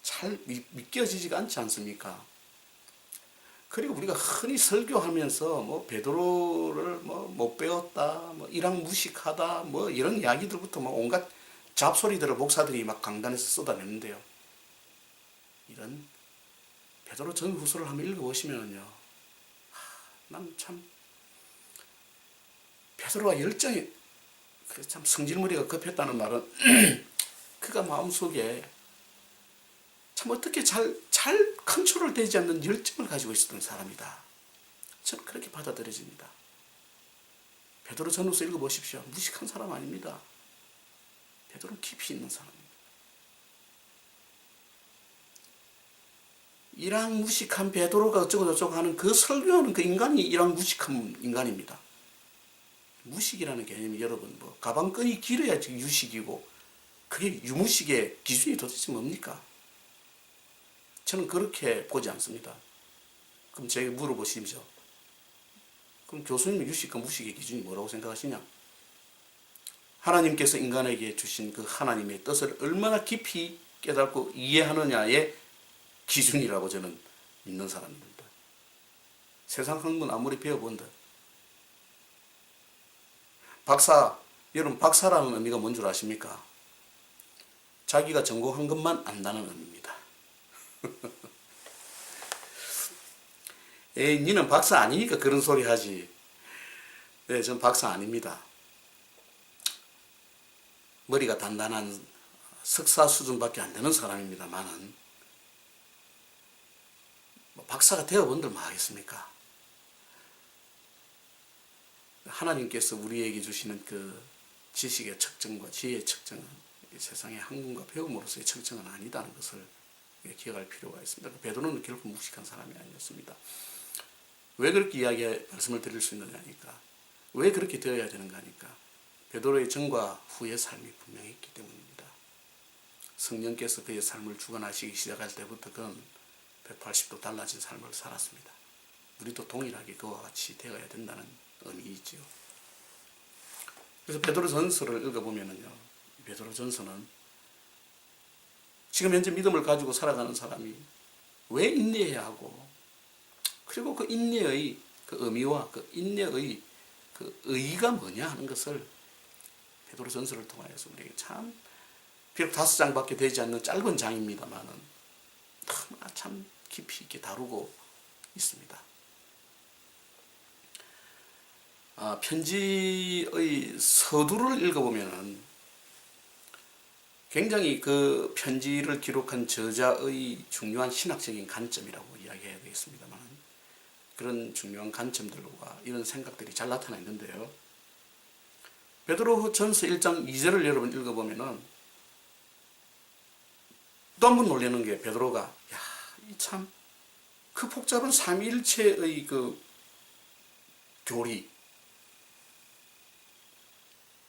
잘 믿겨지지가 않지 않습니까? 그리고 우리가 흔히 설교하면서 뭐 베드로를 뭐 못 배웠다, 뭐 일학 무식하다, 뭐 이런 이야기들부터 뭐 온갖 잡소리들을 목사들이 막 강단에서 쏟아내는데요. 이런 베드로 전후서를 한번 읽어보시면요, 난 참 베드로가 열정이 참 성질머리가 급했다는 말은 그가 마음속에 참 어떻게 잘 컨트롤 되지 않는 열정을 가지고 있었던 사람이다. 저는 그렇게 받아들여집니다. 베드로 전후서 읽어보십시오. 무식한 사람 아닙니다. 베드로는 깊이 있는 사람입니다. 일학 무식한 베드로가 어쩌고 하는 그 설교하는 그 인간이 일학 무식한 인간입니다. 무식이라는 개념이 여러분 뭐 가방끈이 길어야지 유식이고, 그게 유무식의 기준이 도대체 뭡니까? 저는 그렇게 보지 않습니다. 그럼 제게 물어보십시오. 그럼 교수님은 유식과 무식의 기준이 뭐라고 생각하시냐? 하나님께서 인간에게 주신 그 하나님의 뜻을 얼마나 깊이 깨닫고 이해하느냐의 기준이라고 저는 믿는 사람입니다. 세상 학문 아무리 배워본다. 여러분 박사라는 의미가 뭔 줄 아십니까? 자기가 전공한 것만 안다는 의미입니다. 에이, 니는 박사 아니니까 그런 소리 하지. 네, 전 박사 아닙니다. 머리가 단단한 석사 수준밖에 안 되는 사람입니다만은, 박사가 되어본들 뭐 하겠습니까? 하나님께서 우리에게 주시는 그 지식의 측정과 지혜의 측정은 세상의 학문과 배움으로서의 측정은 아니다는 것을 기억할 필요가 있습니다. 베드로는 결코 무식한 사람이 아니었습니다. 왜 그렇게 말씀을 드릴 수 있느냐니까, 왜 그렇게 되어야 되는가 하니까, 베드로의 전과 후의 삶이 분명히 있기 때문입니다. 성령께서 그의 삶을 주관하시기 시작할 때부터 그는 180도 달라진 삶을 살았습니다. 우리도 동일하게 그와 같이 되어야 된다는 의미이지요. 그래서 베드로 전서를 읽어보면요, 베드로 전서는 지금 현재 믿음을 가지고 살아가는 사람이 왜 인내해야 하고, 그리고 그 인내의 그 의미와 그 인내의 그 의의가 뭐냐 하는 것을 베드로 전서를 통하여서 우리에게 참, 비록 5장밖에 되지 않는 짧은 장입니다만은 참 깊이 있게 다루고 있습니다. 편지의 서두를 읽어보면은 굉장히 그 편지를 기록한 저자의 중요한 신학적인 관점이라고 이야기해야 되겠습니다만, 그런 중요한 관점들과 이런 생각들이 잘 나타나 있는데요. 베드로 전서 1장 2절을 여러분 읽어보면은 또 한 번 놀라는 게, 베드로가 야, 참 그 복잡한 삼위일체의 그 교리,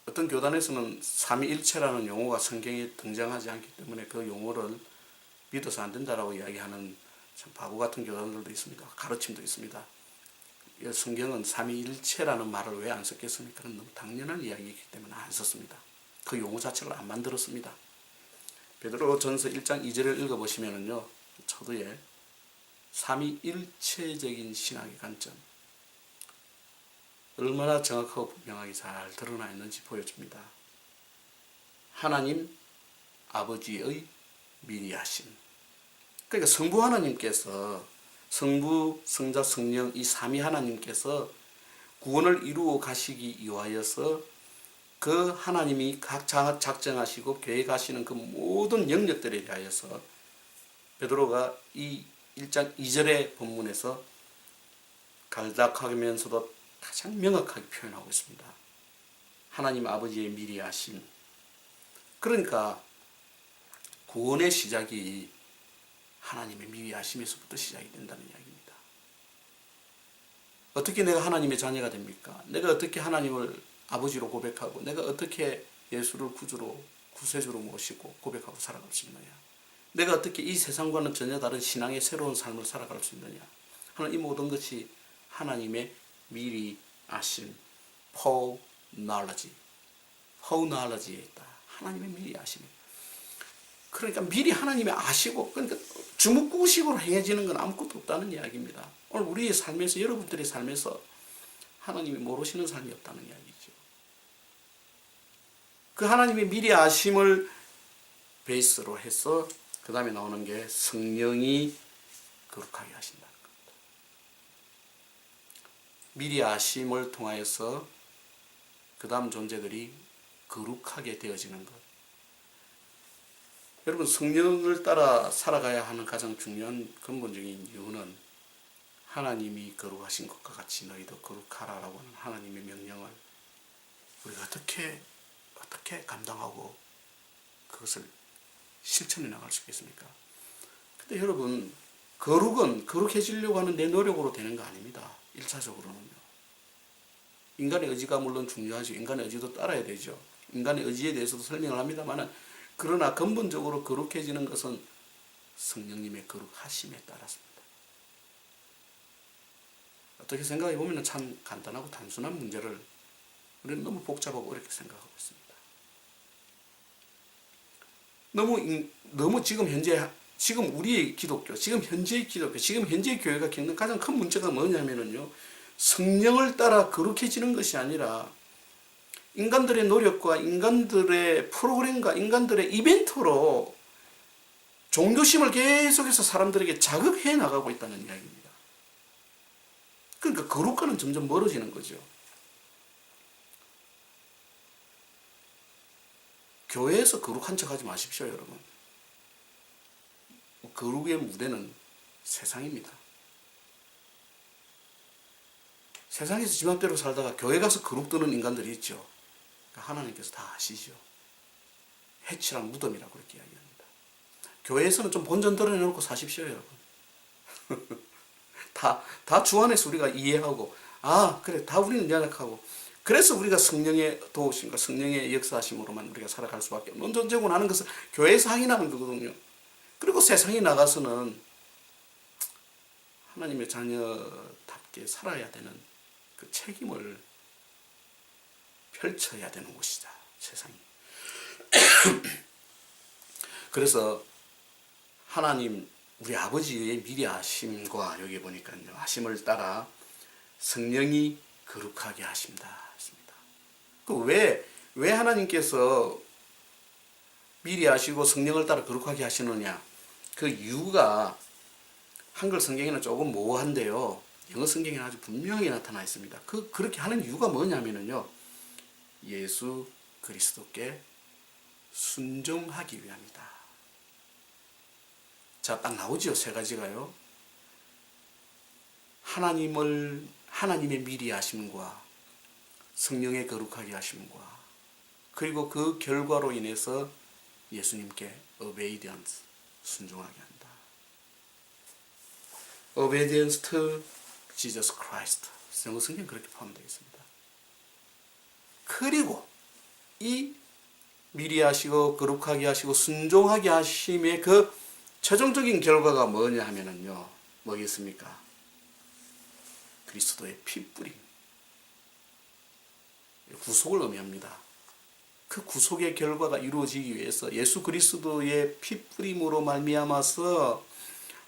어떤 교단에서는 삼위일체라는 용어가 성경에 등장하지 않기 때문에 그 용어를 믿어서 안 된다라고 이야기하는 참 바보 같은 교단들도 있습니다. 가르침도 있습니다. 성경은 삼위일체라는 말을 왜 안 썼겠습니까? 그건 너무 당연한 이야기이기 때문에 안 썼습니다. 그 용어 자체를 안 만들었습니다. 베드로 전서 1장 2절을 읽어보시면은요, 초두에 삼위일체적인 신학의 관점, 얼마나 정확하고 분명하게 잘 드러나 있는지 보여줍니다. 하나님 아버지의 미리하심. 그러니까 성부 하나님께서, 성부, 성자, 성령 이 삼위 하나님께서 구원을 이루어 가시기 위하여서 그 하나님이 각 작정하시고 계획하시는 그 모든 영역들에 대하여서 베드로가 이 1장 2절의 본문에서 간략하면서도 가장 명확하게 표현하고 있습니다. 하나님 아버지의 미리 하심. 그러니까 구원의 시작이 하나님의 미리 하심에서부터 시작이 된다는 이야기입니다. 어떻게 내가 하나님의 자녀가 됩니까? 내가 어떻게 하나님을 아버지로 고백하고 내가 어떻게 예수를 구주로 구세주로 모시고 고백하고 살아갈 수 있느냐? 내가 어떻게 이 세상과는 전혀 다른 신앙의 새로운 삶을 살아갈 수 있느냐? 하는 이 모든 것이 하나님의 미리 아심, foreknowledge에 있다. 하나님의 미리 아심이. 그러니까 미리 하나님이 아시고, 그러니까 주묵구식으로 행해지는 건 아무것도 없다는 이야기입니다. 오늘 우리의 삶에서, 여러분들의 삶에서 하나님이 모르시는 삶이 없다는 이야기죠. 그 하나님의 미리 아심을 베이스로 해서 그 다음에 나오는 게 성령이 거룩하게 하신다는 겁니다. 미리 아심을 통하여서 그 다음 존재들이 거룩하게 되어지는 것. 여러분, 성령을 따라 살아가야 하는 가장 중요한 근본적인 이유는 하나님이 거룩하신 것과 같이 너희도 거룩하라라고 하는 하나님의 명령을 우리가 어떻게 감당하고 그것을 실천해 나갈 수 있겠습니까? 근데 여러분, 거룩해지려고 하는 내 노력으로 되는 거 아닙니다. 1차적으로는요. 인간의 의지가 물론 중요하죠. 인간의 의지도 따라야 되죠. 인간의 의지에 대해서도 설명을 합니다만, 그러나 근본적으로 거룩해지는 것은 성령님의 거룩하심에 따랐습니다. 어떻게 생각해 보면 참 간단하고 단순한 문제를 우리는 너무 복잡하고 어렵게 생각하고 있습니다. 너무 지금 우리의 기독교, 지금 현재의 교회가 겪는 가장 큰 문제가 뭐냐면요, 성령을 따라 거룩해지는 것이 아니라 인간들의 노력과 인간들의 프로그램과 인간들의 이벤트로 종교심을 계속해서 사람들에게 자극해 나가고 있다는 이야기입니다. 그러니까 거룩과는 점점 멀어지는 거죠. 교회에서 거룩한 척 하지 마십시오, 여러분. 거룩의 무대는 세상입니다. 세상에서 지 맘대로 살다가 교회 가서 거룩 드는 인간들이 있죠. 하나님께서 다 아시죠. 해치랑 무덤이라고 그렇게 이야기합니다. 교회에서는 좀 본전 드러내놓고 사십시오, 여러분. 다 주 안에서 우리가 이해하고, 그래, 다 우리는 연약하고, 그래서 우리가 성령의 도우심과 성령의 역사하심으로만 우리가 살아갈 수밖에 없는 존재고 하는 것을 교회에서 확인하는 거거든요. 그리고 세상에 나가서는 하나님의 자녀답게 살아야 되는 그 책임을 펼쳐야 되는 곳이다, 세상이. 그래서 하나님, 우리 아버지의 미리 아심과 여기 보니까요, 아심을 따라 성령이 거룩하게 하신다. 왜 하나님께서 미리 아시고 성령을 따라 거룩하게 하시느냐? 그 이유가 한글 성경에는 조금 모호한데요, 영어 성경에는 아주 분명히 나타나 있습니다. 그렇게 하는 이유가 뭐냐면요, 예수 그리스도께 순종하기 위함이다. 자, 딱 나오죠, 세 가지가요. 하나님의 미리 하심과 성령의 거룩하게 하심과, 그리고 그 결과로 인해서 예수님께 obedience, 순종하게 한다. obedience to Jesus Christ. 영어 성경 그렇게 포함되어 있습니다. 그리고 이 미리 하시고 거룩하게 하시고 순종하게 하심의 그 최종적인 결과가 뭐냐 하면은요, 뭐겠습니까? 그리스도의 피뿌림, 구속을 의미합니다. 그 구속의 결과가 이루어지기 위해서 예수 그리스도의 피뿌림으로 말미암아서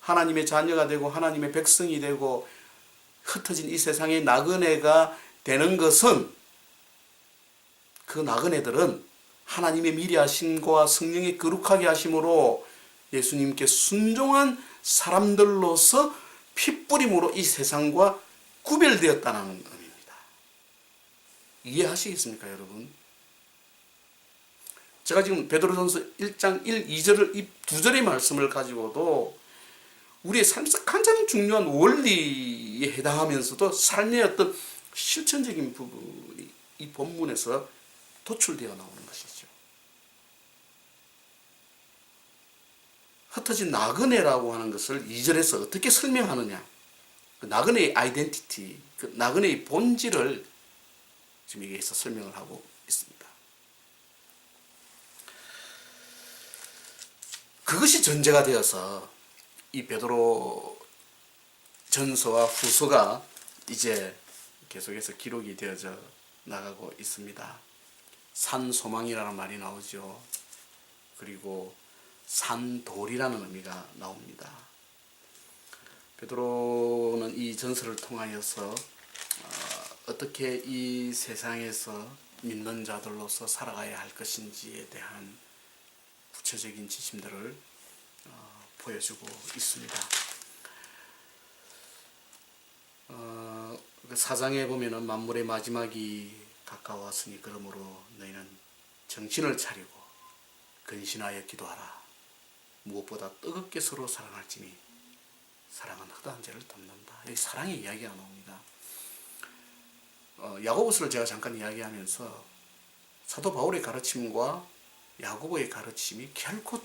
하나님의 자녀가 되고 하나님의 백성이 되고 흩어진 이 세상의 나그네가 되는 것은, 그 나그네들은 하나님의 미리 하심과 성령의 거룩하게 하심으로 예수님께 순종한 사람들로서 피뿌림으로 이 세상과 구별되었다는 의미입니다. 이해하시겠습니까, 여러분? 제가 지금 베드로전서 1장 1, 2절을 이 두 절의 말씀을 가지고도 우리의 삶에서 가장 중요한 원리에 해당하면서도 삶의 어떤 실천적인 부분이 이 본문에서 도출되어 나오는 것이죠. 흩어진 나그네라고 하는 것을 2절에서 어떻게 설명하느냐, 그 나그네의 아이덴티티, 그 나그네의 본질을 지금 여기에서 설명을 하고 있습니다. 그것이 전제가 되어서 이 베드로 전서와 후서가 이제 계속해서 기록이 되어져 나가고 있습니다. 산소망이라는 말이 나오죠. 그리고 산돌이라는 의미가 나옵니다. 베드로는 이 전서를 통하여서 어떻게 이 세상에서 믿는 자들로서 살아가야 할 것인지에 대한 구체적인 지침들을 보여주고 있습니다. 그 사장에 보면은 만물의 마지막이 가까웠으니 그러므로 너희는 정신을 차리고 근신하여 기도하라. 무엇보다 뜨겁게 서로 사랑할지니 사랑은 허다한 죄를 덮는다. 여기 사랑의 이야기가 나옵니다. 야고보서를 제가 잠깐 이야기하면서 사도 바울의 가르침과 야고보의 가르침이 결코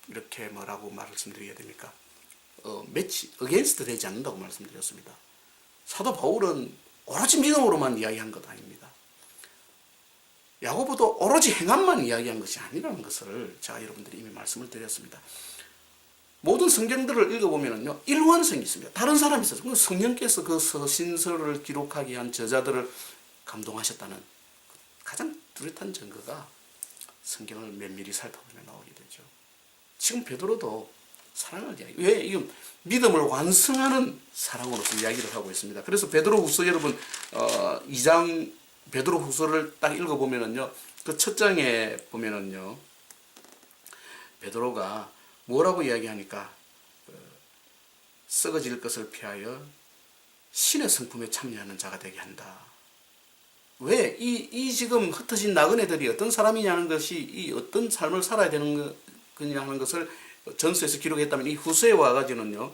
이렇게 뭐라고 말씀드려야 됩니까? 매치, 어게인스트 되지 않는다고 말씀드렸습니다. 사도 바울은 오로지 믿음으로만 이야기한 것 아닙니다. 야고보도 오로지 행함만 이야기한 것이 아니라는 것을 제가 여러분들이 이미 말씀을 드렸습니다. 모든 성경들을 읽어보면요, 일관성이 있습니다. 다른 사람이 있어서 성령께서 그 서신서를 기록하기 위한 저자들을 감동하셨다는 가장 뚜렷한 증거가 성경을 면밀히 살펴보면 나오게 되죠. 지금 베드로도 사랑을 이야기, 왜 이건 믿음을 완성하는 사랑으로서 이야기를 하고 있습니다. 그래서 베드로후서 여러분 2장 베드로후서를 딱 읽어보면은요, 그 첫 장에 보면은요, 베드로가 뭐라고 이야기하니까 썩어질 것을 피하여 신의 성품에 참여하는 자가 되게 한다. 왜? 이 지금 흩어진 나그네들이 어떤 사람이냐는 것이, 이 어떤 삶을 살아야 되는 거냐 하는 것을 전서에서 기록했다면, 이 후서에 와가지고는요,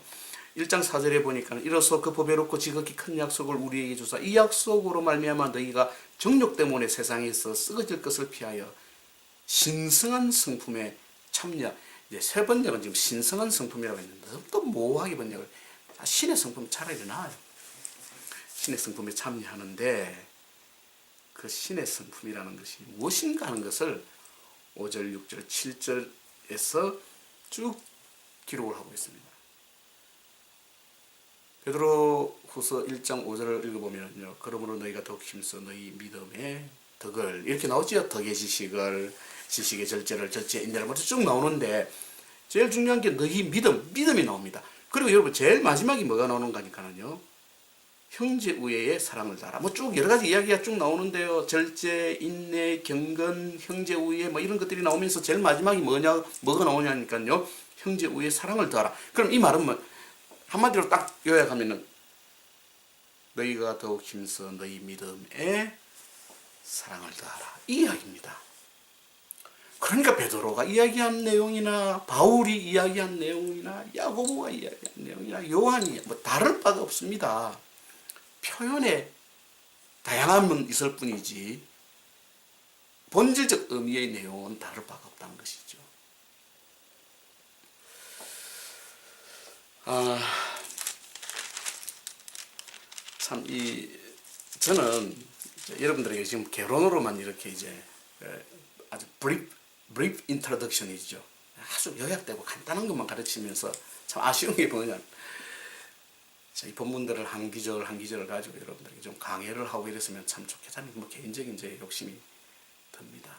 1장 4절에 보니까 이로써 그 보배롭고 지극히 큰 약속을 우리에게 주사 이 약속으로 말미암아 너희가 정욕 때문에 세상에서 썩어질 것을 피하여 신성한 성품에 참여. 이제 세 번역은 지금 신성한 성품이라고 했는데 또 모호하게 번역을, 신의 성품 차라리 나아요. 신의 성품에 참여하는데 그 신의 성품이라는 것이 무엇인가 하는 것을 5절, 6절, 7절에서 쭉 기록을 하고 있습니다. 베드로후서 1장 5절을 읽어보면요, 그러므로 너희가 더욱 힘써 너희 믿음의 덕을, 이렇게 나오죠. 덕의 지식을, 지식의 절제를, 절제의 인내를, 쭉 나오는데 제일 중요한 게 너희 믿음이 나옵니다. 그리고 여러분 제일 마지막이 뭐가 나오는가 하니까는요, 형제 우애의 사랑을 다하라. 뭐 쭉 여러 가지 이야기가 쭉 나오는데요, 절제, 인내, 경건, 형제 우애 뭐 이런 것들이 나오면서 제일 마지막이 뭐가 나오냐니까요, 형제 우애의 사랑을 다하라. 그럼 이 말은 뭐 한마디로 딱 요약하면은 너희가 더욱 힘써 너희 믿음에 사랑을 다하라, 이 이야기입니다. 그러니까 베드로가 이야기한 내용이나 바울이 이야기한 내용이나 야고보가 이야기한 내용이나 요한이 뭐 다를 바가 없습니다. 표현에 다양함은 있을 뿐이지 본질적 의미의 내용은 다를 바가 없다는 것이죠. 참 저는 여러분들에게 지금 개론으로만 이렇게 이제 아주 brief introduction이죠. 아주 요약되고 간단한 것만 가르치면서 참 아쉬운 게 뭐냐면, 이 본문들을 한 기절 가지고 여러분들에게 좀 강해를 하고 이랬으면 참 좋겠다는 뭐 개인적인 제 욕심이 듭니다.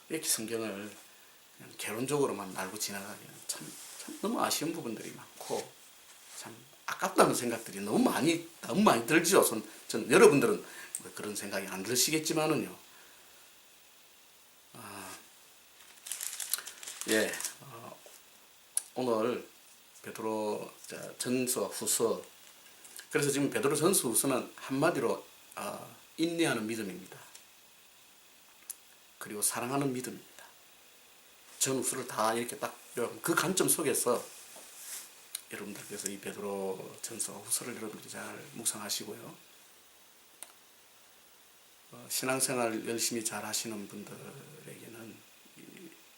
이렇게 성경을 그냥 개론적으로만 알고 지나가면 참 너무 아쉬운 부분들이 많고 참 아깝다는 생각들이 너무 많이 들죠. 전 여러분들은 그런 생각이 안 드시겠지만은요. 오늘 베드로 전서 후서, 그래서 지금 베드로 전서 후서는 한마디로 인내하는 믿음입니다. 그리고 사랑하는 믿음입니다. 전후술을 다 이렇게 딱 그 관점 속에서 여러분들께서 이 베드로 전서 후서를 여러분들이 잘 묵상하시고요. 신앙생활 열심히 잘 하시는 분들에게는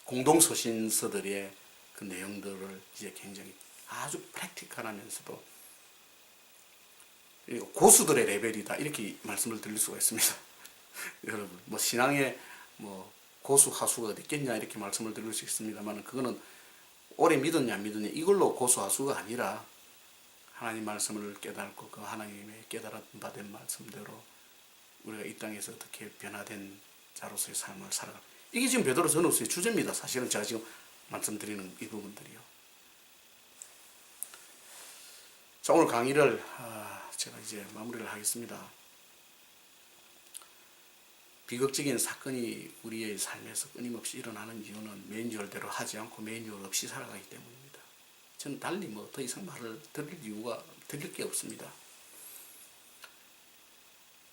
공동서신서들의 그 내용들을 이제 굉장히 아주 프랙티컬하면서도 고수들의 레벨이다 이렇게 말씀을 드릴 수가 있습니다. 여러분 뭐 신앙에 뭐 고수 하수가 어디 있겠냐 이렇게 말씀을 드릴 수 있습니다만 그거는 오래 믿었냐 안 믿었냐 이걸로 고수 하수가 아니라 하나님 말씀을 깨닫고 그 하나님의 깨달은 바 된 말씀대로 우리가 이 땅에서 어떻게 변화된 자로서의 삶을 살아가 이게 지금 베드로 전후서의 주제입니다. 사실은 제가 지금 말씀드리는 이 부분들이요. 자, 오늘 강의를 제가 이제 마무리를 하겠습니다. 비극적인 사건이 우리의 삶에서 끊임없이 일어나는 이유는 매뉴얼대로 하지 않고 매뉴얼 없이 살아가기 때문입니다. 저는 달리 뭐 더 이상 말을 드릴 게 없습니다.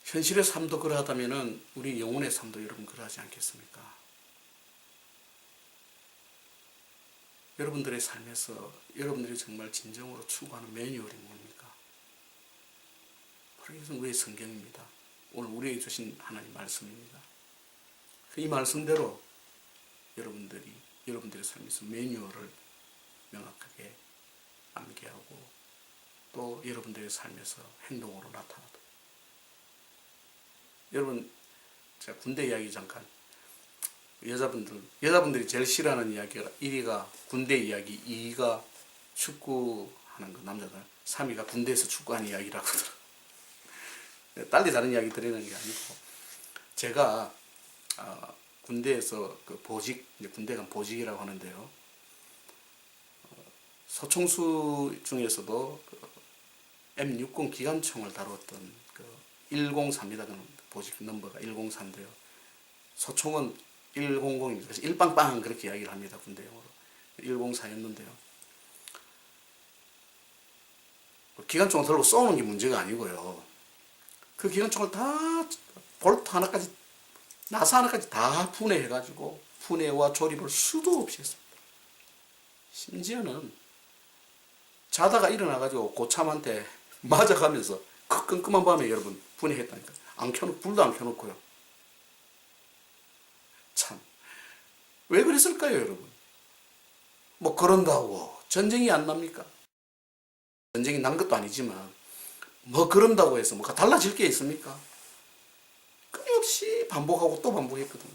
현실의 삶도 그러하다면은 우리 영혼의 삶도 여러분 그러하지 않겠습니까? 여러분들의 삶에서 여러분들이 정말 진정으로 추구하는 매뉴얼이 뭡니까? 바로 이것은 우리의 성경입니다. 오늘 우리에게 주신 하나님 말씀입니다. 이 말씀대로 여러분들의 삶에서 매뉴얼을 명확하게 암기하고 또 여러분들의 삶에서 행동으로 나타나도록. 여러분, 제가 군대 이야기 잠깐. 여자분들이 제일 싫어하는 이야기가 1위가 군대 이야기, 2위가 축구하는 거, 남자들. 3위가 군대에서 축구하는 이야기라고 하더라고요. 딸리 다른 이야기 드리는 게 아니고 제가 군대에서 그 보직, 군대 간 보직이라고 하는데요. 소총수 중에서도 그 M60 기관총을 다뤘던 그 104입니다. 보직 넘버가 104인데요. 소총은 100입니다. 그래서 1빵빵 그렇게 이야기를 합니다. 군대용으로. 104였는데요. 기관총을 들고 쏘는 게 문제가 아니고요. 그 기관총을 다 볼트 하나까지 나사 하나까지 다 분해해가지고 분해와 조립을 수도 없이 했습니다. 심지어는 자다가 일어나가지고 고참한테 맞아가면서 그 끔끔한 밤에 여러분 분해했다니까. 불도 안 켜놓고요. 참 왜 그랬을까요 여러분? 뭐 그런다고 전쟁이 안 납니까? 전쟁이 난 것도 아니지만 뭐 그런다고 해서 뭐가 달라질 게 있습니까? 끊임없이 반복하고 또 반복했거든요.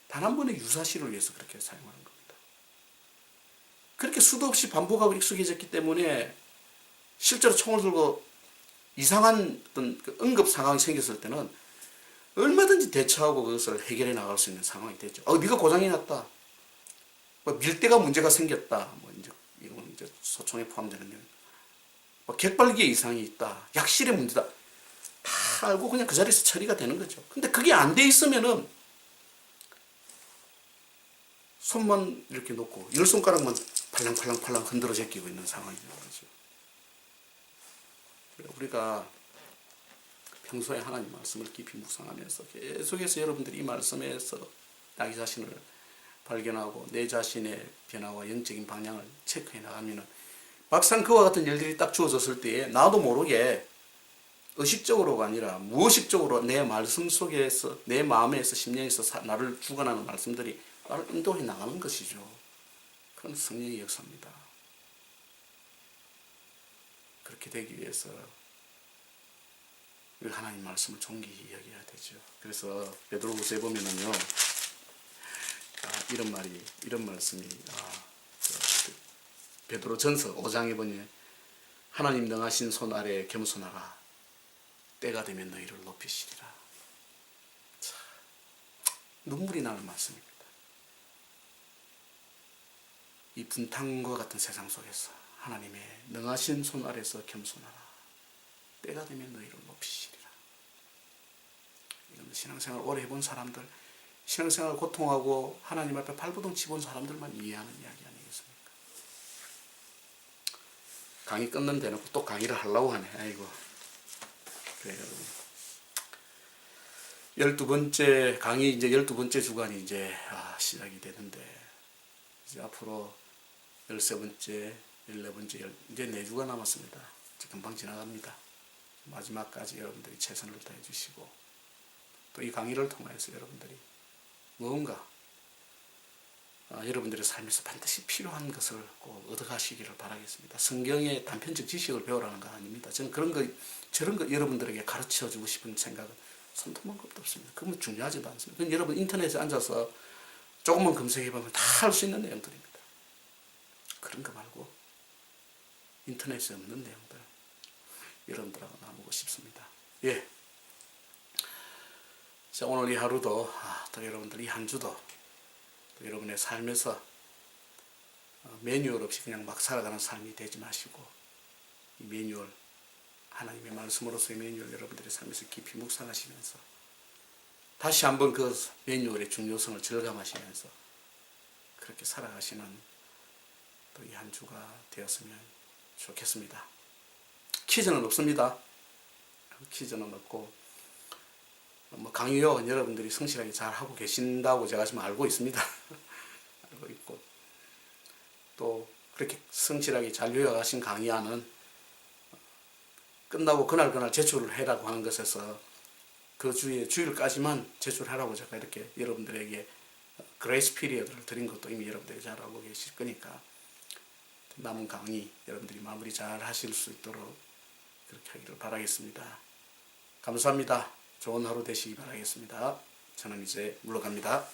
단 한 번의 유사시를 위해서 그렇게 사용하는 겁니다. 그렇게 수도 없이 반복하고 익숙해졌기 때문에 실제로 총을 들고 이상한 어떤 응급 상황이 생겼을 때는 얼마든지 대처하고 그것을 해결해 나갈 수 있는 상황이 됐죠. 네가 고장이 났다. 뭐 밀대가 문제가 생겼다. 뭐 이건 이제 소총에 포함되는 뭐 객발기에 이상이 있다. 약실에 문제다. 다 알고 그냥 그 자리에서 처리가 되는 거죠. 근데 그게 안 돼 있으면은 손만 이렇게 놓고 열 손가락만 팔랑팔랑 흔들어 제끼고 있는 상황이 되는 거죠. 우리가 평소에 하나님 말씀을 깊이 묵상하면서 계속해서 여러분들이 이 말씀에서 자기 자신을 발견하고 내 자신의 변화와 영적인 방향을 체크해 나가면은 막상 그와 같은 일들이 딱 주어졌을 때에 나도 모르게 의식적으로가 아니라 무의식적으로 내 말씀 속에서 내 마음에서 심령에서 나를 주관하는 말씀들이 나를 인도해 나가는 것이죠. 그건 성령의 역사입니다. 그렇게 되기 위해서 우리 하나님 말씀을 존귀히 여겨야 되죠. 그래서 베드로후서에 보면은요, 이런 말씀이 베드로 전서 5장에 보니 하나님 능하신 손 아래 겸손하라. 때가 되면 너희를 높이시리라. 참, 눈물이 나는 말씀입니다. 이 분탕과 같은 세상 속에서 하나님의 능하신 손 아래서 겸손하라. 때가 되면 너희를 높이시리라. 이건 신앙생활 오래 해본 사람들, 신앙생활 고통하고 하나님 앞에 발버둥 치본 사람들만 이해하는 이야기 아니겠습니까? 강의 끊는 대놓고 또 강의를 하려고 하네. 아이고. 그래요, 여러분. 12번째 강의 이제 12번째 주간이 이제 시작이 되는데 이제 앞으로 13번째, 14번째 이제 4주가 남았습니다. 금방 지나갑니다. 마지막까지 여러분들이 최선을 다해 주시고 또 이 강의를 통해서 여러분들이 무언가 여러분들의 삶에서 반드시 필요한 것을 꼭 얻어가시기를 바라겠습니다. 성경의 단편적 지식을 배우라는 거 아닙니다. 저는 그런 거, 저런 거 여러분들에게 가르쳐 주고 싶은 생각은 손톱만 것도 없습니다. 그건 중요하지도 않습니다. 그건 여러분 인터넷에 앉아서 조금만 검색해보면 다 할 수 있는 내용들입니다. 그런 거 말고 인터넷에 없는 내용들 여러분들하고 나누고 싶습니다. 예. 자, 오늘 이 하루도 또 여러분들 이 한 주도 또 여러분의 삶에서 매뉴얼 없이 그냥 막 살아가는 삶이 되지 마시고 이 매뉴얼 하나님의 말씀으로서의 매뉴얼 여러분들의 삶에서 깊이 묵상하시면서 다시 한번 그 매뉴얼의 중요성을 절감하시면서 그렇게 살아가시는 또 이 한 주가 되었으면 좋겠습니다. 퀴즈는 없습니다. 퀴즈는 없고 뭐 강의 요약은 여러분들이 성실하게 잘 하고 계신다고 제가 지금 알고 있습니다. 알고 있고 또 그렇게 성실하게 잘 요약하신 강의안은 끝나고 그날 제출을 해라고 하는 것에서 그 주에 주일까지만 제출하라고 제가 이렇게 여러분들에게 그레이스 피리어드를 드린 것도 이미 여러분들이 잘 알고 계실 거니까 남은 강의 여러분들이 마무리 잘 하실 수 있도록 그렇게 하기를 바라겠습니다. 감사합니다. 좋은 하루 되시기 바라겠습니다. 저는 이제 물러갑니다.